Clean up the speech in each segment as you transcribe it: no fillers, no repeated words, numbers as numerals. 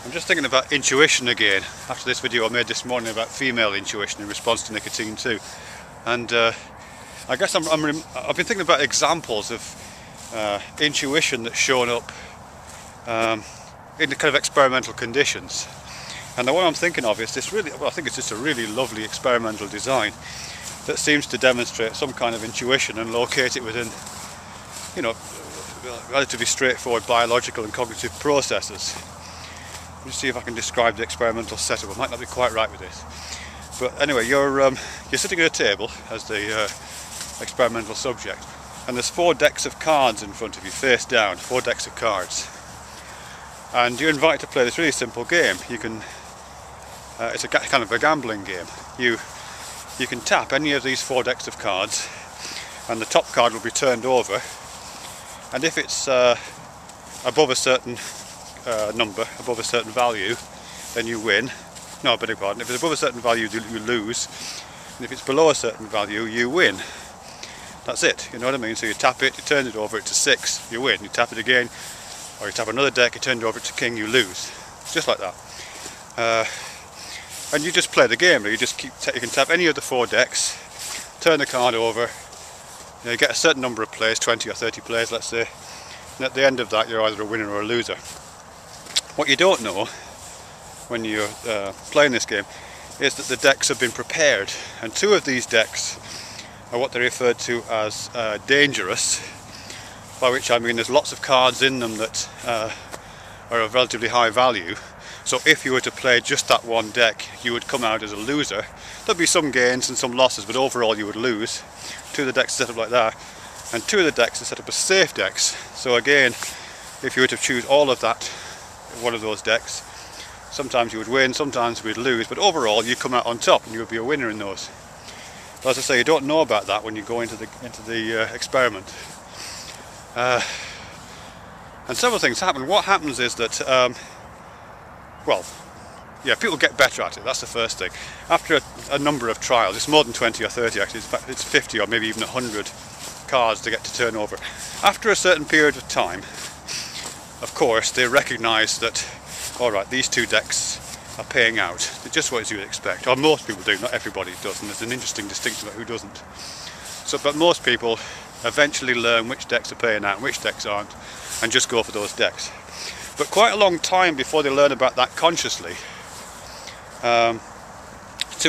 I'm just thinking about intuition again after this video I made this morning about female intuition in response to nicotine too, and I guess I've been thinking about examples of intuition that's shown up in the kind of experimental conditions. And the one I'm thinking of is this really, well, I think it's just a really lovely experimental design that seems to demonstrate some kind of intuition and locate it within, you know, relatively straightforward biological and cognitive processes. Let me see if I can describe the experimental setup. I might not be quite right with this, but anyway, you're sitting at a table as the experimental subject, and there's 4 decks of cards in front of you, face down, 4 decks of cards, and you're invited to play this really simple game. You can, it's a kind of a gambling game. You can tap any of these 4 decks of cards, and the top card will be turned over, and if it's above a certain number, above a certain value, then you win. No, I beg your pardon. If it's above a certain value, you lose, and if it's below a certain value, you win. That's it, you know what I mean? So you tap it, you turn it over, it's a 6, you win. You tap it again, or you tap another deck, you turn it over to king, you lose. Just like that. And you just play the game. You just you can tap any of the 4 decks, turn the card over, you get a certain number of plays, 20 or 30 plays, let's say, and at the end of that, you're either a winner or a loser. What you don't know when you're playing this game is that the decks have been prepared, and 2 of these decks are what they referred to as dangerous, by which I mean there's lots of cards in them that are of relatively high value. So if you were to play just that one deck, you would come out as a loser. There'd be some gains and some losses, but overall you would lose. 2 of the decks are set up like that, and 2 of the decks are set up as safe decks. So again, if you were to choose all of that, one of those decks, sometimes you would win, sometimes you would lose, but overall you come out on top and you would be a winner in those. But as I say, you don't know about that when you go into the experiment. And several things happen. What happens is that, well, yeah, people get better at it, that's the first thing. After a number of trials, it's more than 20 or 30 actually, in fact it's 50 or maybe even 100 cards to get to turn over. After a certain period of time, of course, they recognise that, alright, these 2 decks are paying out, just what you would expect, or most people do, not everybody does, and there's an interesting distinction about who doesn't. So, but most people eventually learn which decks are paying out and which decks aren't, and just go for those decks. But quite a long time before they learn about that consciously, 2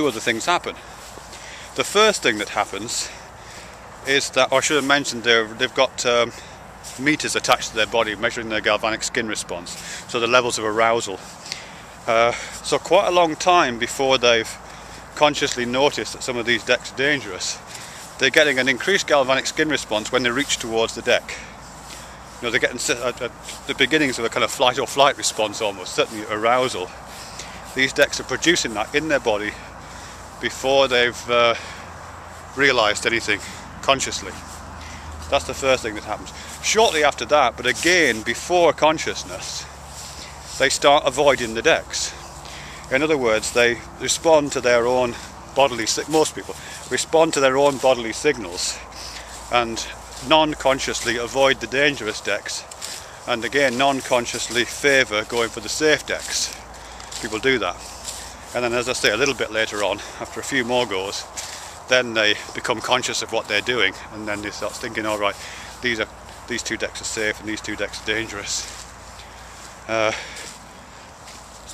other things happen. The first thing that happens is that, or I should have mentioned, they've got meters attached to their body measuring their galvanic skin response, so the levels of arousal. So quite a long time before they've consciously noticed that some of these decks are dangerous, they're getting an increased galvanic skin response when they reach towards the deck. You know, they're getting the beginnings of a kind of flight or flight response almost, certainly arousal. These decks are producing that in their body before they've realised anything consciously. That's the first thing that happens. Shortly after that, but again before consciousness, they start avoiding the decks. In other words, they respond to their own bodily, most people respond to their own bodily signals and non-consciously avoid the dangerous decks, and again non-consciously favour going for the safe decks. People do that, and then, as I say, a little bit later on, after a few more goes, then they become conscious of what they're doing, and then they start thinking, all right, these 2 decks are safe and these 2 decks are dangerous. So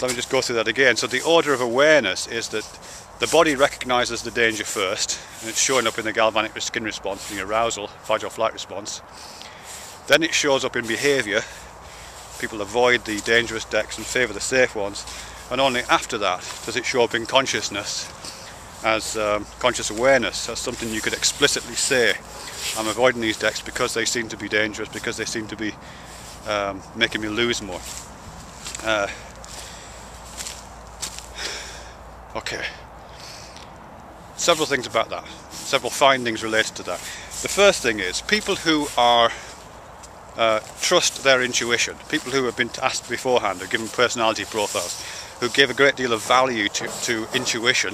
let me just go through that again. So the order of awareness is that the body recognises the danger first, and it's showing up in the galvanic skin response, the arousal, fight or flight response. Then it shows up in behaviour. People avoid the dangerous decks and favour the safe ones, and only after that does it show up in consciousness as conscious awareness, as something you could explicitly say, I'm avoiding these decks because they seem to be dangerous, because they seem to be making me lose more. Okay. Several things about that, several findings related to that. The first thing is, people who are trust their intuition, people who have been asked beforehand or given personality profiles, who give a great deal of value to intuition,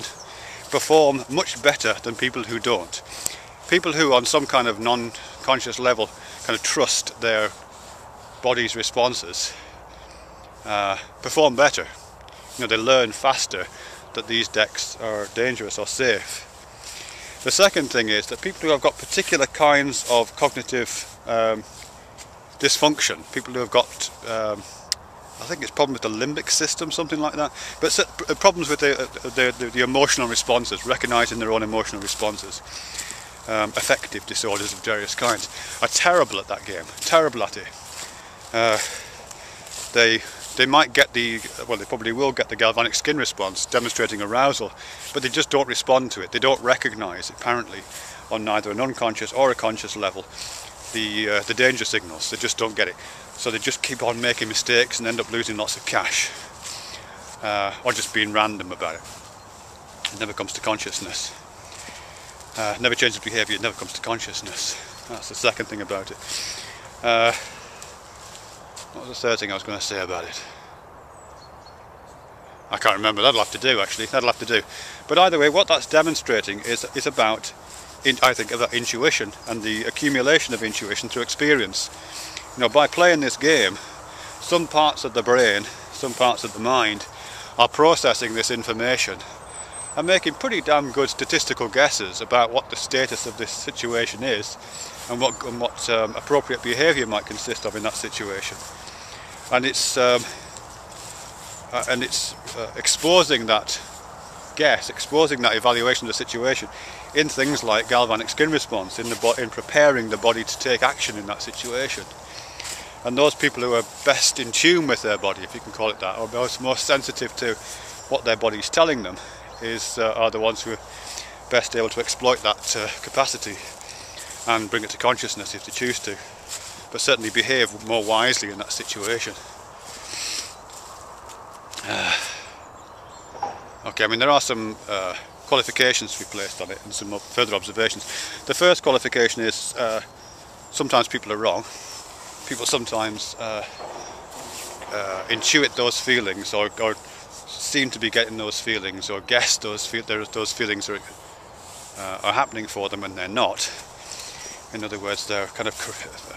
perform much better than people who don't. People who on some kind of non-conscious level kind of trust their body's responses perform better. You know, they learn faster that these decks are dangerous or safe. The second thing is that people who have got particular kinds of cognitive dysfunction, people who have got I think it's problems with the limbic system, something like that, but problems with the emotional responses, recognizing their own emotional responses, affective disorders of various kinds, are terrible at that game, terrible at it. They might get they probably will get the galvanic skin response demonstrating arousal, but they just don't respond to it. They don't recognize, apparently, on neither an unconscious or a conscious level, the danger signals. They just don't get it. So they just keep on making mistakes and end up losing lots of cash, or just being random about it. It never comes to consciousness. Never changes behaviour, it never comes to consciousness. That's the second thing about it. What was the third thing I was going to say about it? I can't remember. That'll have to do, actually. That'll have to do. But either way, what that's demonstrating is about, I think, about intuition and the accumulation of intuition through experience. You know, by playing this game, some parts of the brain, some parts of the mind, are processing this information and making pretty damn good statistical guesses about what the status of this situation is and what appropriate behaviour might consist of in that situation. And it's exposing that guess, exposing that evaluation of the situation in things like galvanic skin response, in preparing the body to take action in that situation. And those people who are best in tune with their body, if you can call it that, or most sensitive to what their body is telling them, are the ones who are best able to exploit that capacity and bring it to consciousness if they choose to, but certainly behave more wisely in that situation. Okay, I mean, there are some qualifications to be placed on it and some further observations. The first qualification is sometimes people are wrong. People sometimes intuit those feelings or seem to be getting those feelings or guess those feelings are happening for them when they're not. In other words, they're kind of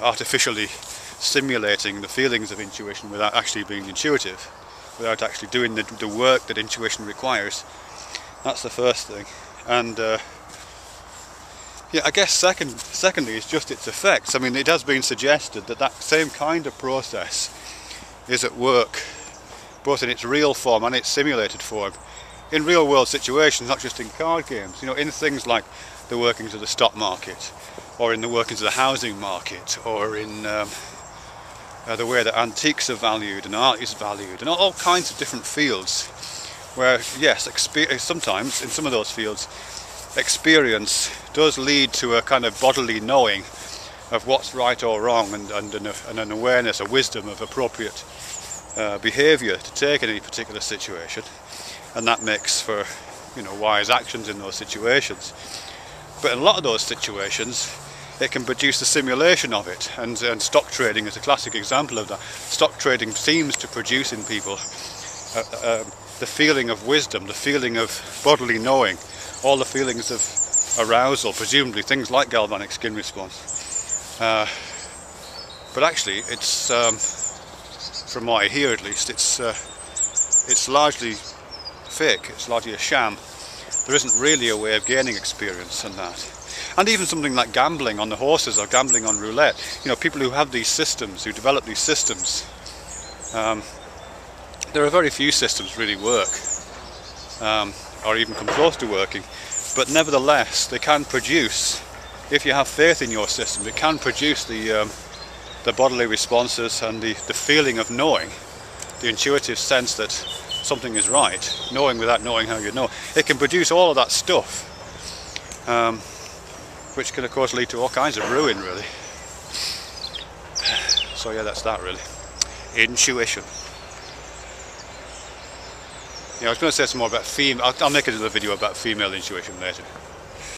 artificially simulating the feelings of intuition without actually being intuitive, without actually doing the work that intuition requires. That's the first thing. And yeah, I guess secondly is just its effects. I mean, it has been suggested that that same kind of process is at work, both in its real form and its simulated form, in real world situations, not just in card games. You know, in things like the workings of the stock market, or in the workings of the housing market, or in the way that antiques are valued and art is valued, and all kinds of different fields where, yes, sometimes in some of those fields, experience does lead to a kind of bodily knowing of what's right or wrong, and an awareness, a wisdom of appropriate behaviour to take in any particular situation, and that makes for, you know, wise actions in those situations. But in a lot of those situations, it can produce a simulation of it, and stock trading is a classic example of that. Stock trading seems to produce in people the feeling of wisdom, the feeling of bodily knowing, all the feelings of arousal, presumably things like galvanic skin response. But actually, it's from what I hear at least, it's largely fake. It's largely a sham. There isn't really a way of gaining experience on that. And even something like gambling on the horses or gambling on roulette, you know, people who have these systems, who develop these systems, there are very few systems really work, or even come close to working, but nevertheless they can produce, if you have faith in your system, it can produce the bodily responses and the feeling of knowing, the intuitive sense that something is right, knowing without knowing how you know. It can produce all of that stuff, which can of course lead to all kinds of ruin, really. So yeah, that's that really. Intuition. Yeah, I was going to say some more about female. I'll make another video about female intuition later.